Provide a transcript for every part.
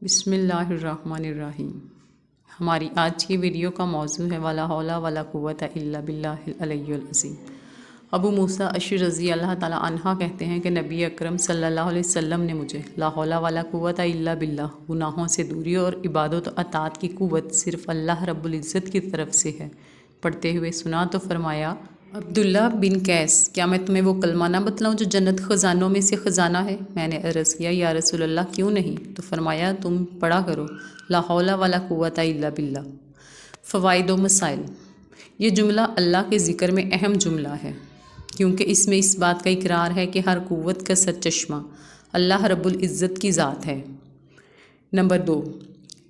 بسم اللہ الرحمن الرحیم۔ ہماری آج کی ویڈیو کا موضوع ہے ولا حول ولا قوت الا باللہ العلی العظیم۔ ابو موسیٰ اشعری رضی اللہ تعالیٰ عنہ کہتے ہیں کہ نبی اکرم صلی اللہ علیہ وسلم نے مجھے لا حول ولا قوت الا باللہ، گناہوں سے دوری اور عبادت و اطاعت کی قوت صرف اللہ رب العزت کی طرف سے ہے، پڑھتے ہوئے سنا تو فرمایا، عبداللہ بن قیس، کیا میں تمہیں وہ کلمہ نہ بتلاؤں جو جنت خزانوں میں سے خزانہ ہے؟ میں نے عرض کیا یا رسول اللہ کیوں نہیں؟ تو فرمایا تم پڑھا کرو لا حول ولا قوت الا باللہ۔ فوائد و مسائل۔ یہ جملہ اللہ کے ذکر میں اہم جملہ ہے کیونکہ اس میں اس بات کا اقرار ہے کہ ہر قوت کا سرچشمہ اللہ رب العزت کی ذات ہے۔ نمبر 2،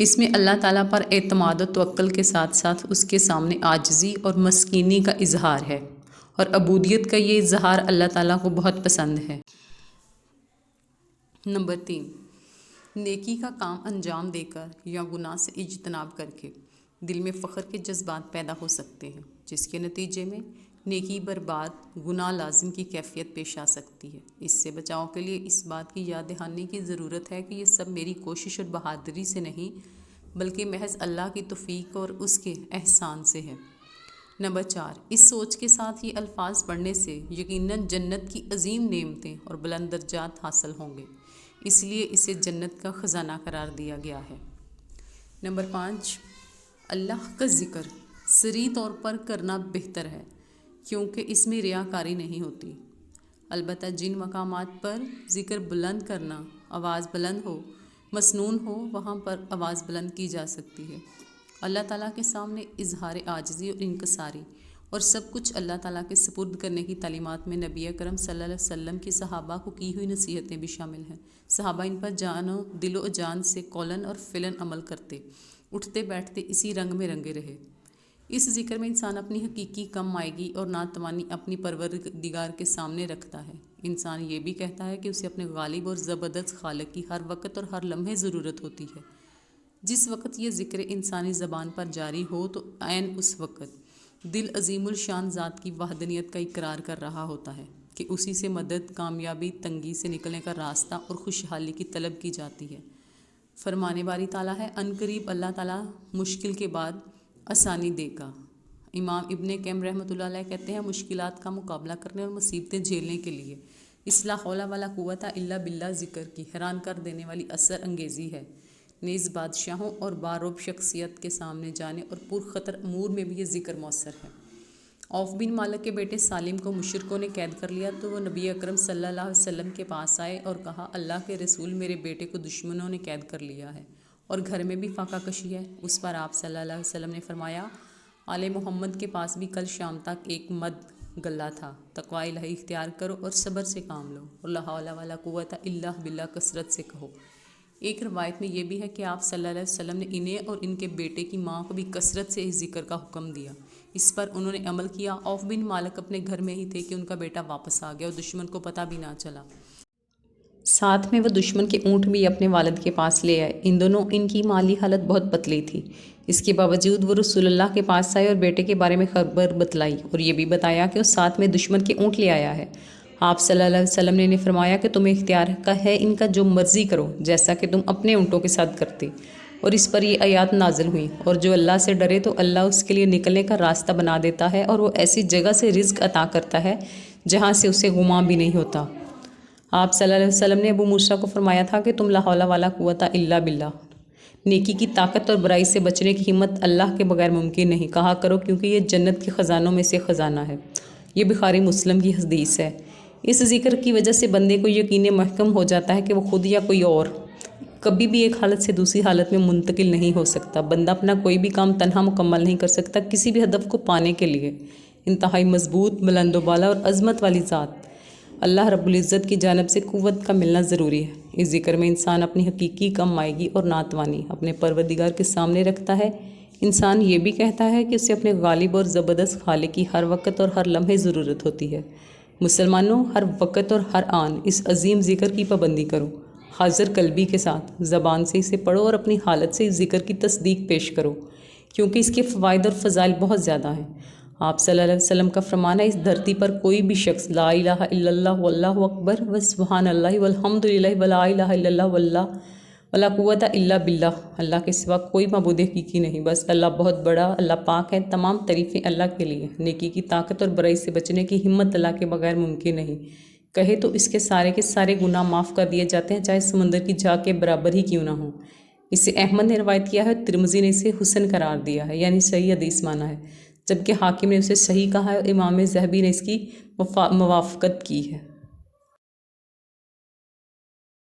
اس میں اللہ تعالیٰ پر اعتماد و توکل کے ساتھ ساتھ اس کے سامنے عاجزی اور مسکینی کا اظہار ہے، اور عبودیت کا یہ اظہار اللہ تعالیٰ کو بہت پسند ہے۔ نمبر 3، نیکی کا کام انجام دے کر یا گناہ سے اجتناب کر کے دل میں فخر کے جذبات پیدا ہو سکتے ہیں، جس کے نتیجے میں نیکی برباد، گناہ لازم کی کیفیت پیش آ سکتی ہے۔ اس سے بچاؤ کے لیے اس بات کی یاد دہانی کی ضرورت ہے کہ یہ سب میری کوشش اور بہادری سے نہیں بلکہ محض اللہ کی توفیق اور اس کے احسان سے ہے۔ نمبر 4، اس سوچ کے ساتھ یہ الفاظ پڑھنے سے یقیناً جنت کی عظیم نعمتیں اور بلند درجات حاصل ہوں گے، اس لیے اسے جنت کا خزانہ قرار دیا گیا ہے۔ نمبر 5، اللہ کا ذکر سری طور پر کرنا بہتر ہے کیونکہ اس میں ریاکاری نہیں ہوتی، البتہ جن مقامات پر ذکر بلند کرنا، آواز بلند ہو، مسنون ہو، وہاں پر آواز بلند کی جا سکتی ہے۔ اللہ تعالیٰ کے سامنے اظہار عاجزی اور انکساری اور سب کچھ اللہ تعالیٰ کے سپرد کرنے کی تعلیمات میں نبی اکرم صلی اللہ علیہ وسلم کی صحابہ کو کی ہوئی نصیحتیں بھی شامل ہیں۔ صحابہ ان پر جان و دل و جان سے قولاً اور فعلاً عمل کرتے، اٹھتے بیٹھتے اسی رنگ میں رنگے رہے۔ اس ذکر میں انسان اپنی حقیقی کم مائگی اور ناتوانی اپنی پروردگار کے سامنے رکھتا ہے۔ انسان یہ بھی کہتا ہے کہ اسے اپنے غالب اور زبردست خالق کی ہر وقت اور ہر لمحے ضرورت ہوتی ہے۔ جس وقت یہ ذکر انسانی زبان پر جاری ہو تو عین اس وقت دل عظیم الشان ذات کی وحدانیت کا اقرار کر رہا ہوتا ہے کہ اسی سے مدد، کامیابی، تنگی سے نکلنے کا راستہ اور خوشحالی کی طلب کی جاتی ہے۔ فرمانے باری تعالیٰ ہے، عنقریب اللہ تعالیٰ مشکل کے بعد آسانی دے گا۔ امام ابن قیم رحمۃ اللہ علیہ کہتے ہیں، مشکلات کا مقابلہ کرنے اور مصیبتیں جھیلنے کے لیے اس لا حول ولا قوت الا باللہ ذکر کی حیران کر دینے والی اثر انگیزی ہے۔ نیز بادشاہوں اور باروب شخصیت کے سامنے جانے اور پرخطر امور میں بھی یہ ذکر مؤثر ہے۔ عوف بن مالک کے بیٹے سالم کو مشرکوں نے قید کر لیا تو وہ نبی اکرم صلی اللہ علیہ وسلم کے پاس آئے اور کہا، اللہ کے رسول، میرے بیٹے کو دشمنوں نے قید کر لیا ہے اور گھر میں بھی فاقہ کشی ہے۔ اس پر آپ صلی اللہ علیہ وسلم نے فرمایا، آل محمد کے پاس بھی کل شام تک ایک مد غلہ تھا، تقوی الہی اختیار کرو اور صبر سے کام لو اور لا حول ولا قوت الا باللہ کثرت سے کہو۔ ایک روایت میں یہ بھی ہے کہ آپ صلی اللہ علیہ وسلم نے انہیں اور ان کے بیٹے کی ماں کو بھی کثرت سے اس ذکر کا حکم دیا۔ اس پر انہوں نے عمل کیا۔ عوف بن مالک اپنے گھر میں ہی تھے کہ ان کا بیٹا واپس آ گیا اور دشمن کو پتہ بھی نہ چلا۔ ساتھ میں وہ دشمن کے اونٹ بھی اپنے والد کے پاس لے آئے۔ ان کی مالی حالت بہت پتلی تھی، اس کے باوجود وہ رسول اللہ کے پاس آئے اور بیٹے کے بارے میں خبر بتلائی اور یہ بھی بتایا کہ وہ ساتھ میں دشمن کے اونٹ لے آیا ہے۔ آپ صلی اللہ علیہ وسلم نے فرمایا کہ تمہیں اختیار کا ہے ان کا جو مرضی کرو، جیسا کہ تم اپنے اونٹوں کے ساتھ کرتے۔ اور اس پر یہ آیات نازل ہوئیں، اور جو اللہ سے ڈرے تو اللہ اس کے لیے نکلنے کا راستہ بنا دیتا ہے اور وہ ایسی جگہ سے رزق عطا کرتا ہے جہاں سے اسے گمان بھی نہیں ہوتا۔ آپ صلی اللہ علیہ وسلم نے ابو موسیٰ کو فرمایا تھا کہ تم لا حول ولا قوت الا باللہ، نیکی کی طاقت اور برائی سے بچنے کی ہمت اللہ کے بغیر ممکن نہیں، کہا کرو کیونکہ یہ جنت کے خزانوں میں سے خزانہ ہے۔ یہ بخاری مسلم کی حدیث ہے۔ اس ذکر کی وجہ سے بندے کو یقین محکم ہو جاتا ہے کہ وہ خود یا کوئی اور کبھی بھی ایک حالت سے دوسری حالت میں منتقل نہیں ہو سکتا۔ بندہ اپنا کوئی بھی کام تنہا مکمل نہیں کر سکتا۔ کسی بھی ہدف کو پانے کے لیے انتہائی مضبوط، بلند و بالا اور عظمت والی ذات اللہ رب العزت کی جانب سے قوت کا ملنا ضروری ہے۔ اس ذکر میں انسان اپنی حقیقی کم مائگی اور ناتوانی اپنے پروردگار کے سامنے رکھتا ہے۔ انسان یہ بھی کہتا ہے کہ اسے اپنے غالب اور زبردست خالق کی ہر وقت اور ہر لمحے ضرورت ہوتی ہے۔ مسلمانوں، ہر وقت اور ہر آن اس عظیم ذکر کی پابندی کرو، حاضر قلبی کے ساتھ زبان سے اسے پڑھو اور اپنی حالت سے اس ذکر کی تصدیق پیش کرو کیونکہ اس کے فوائد اور فضائل بہت زیادہ ہیں۔ آپ صلی اللہ علیہ وسلم کا فرمان ہے، اس دھرتی پر کوئی بھی شخص لا الہ الا اللہ واللہ اکبر و سبحان اللہ والحمد للہ ولا الہ الا اللہ واللہ ولا قوت الا باللہ، اللہ کے سوا کوئی معبود حقیقی نہیں، بس اللہ بہت بڑا، اللہ پاک ہے، تمام تعریفیں اللہ کے لیے۔ نیکی کی طاقت اور برائی سے بچنے کی ہمت اللہ کے بغیر ممکن نہیں۔ کہے تو اس کے سارے گناہ معاف کر دیے جاتے ہیں، چاہے سمندر کی جھاگ کے برابر ہی کیوں نہ ہوں۔ اسے احمد نے روایت کیا ہے، ترمذی نے اسے حسن قرار دیا ہے، یعنی صحیح حدیث مانا ہے، جبکہ حاکم نے اسے صحیح کہا ہے اور امام ذہبی نے اس کی موافقت کی ہے۔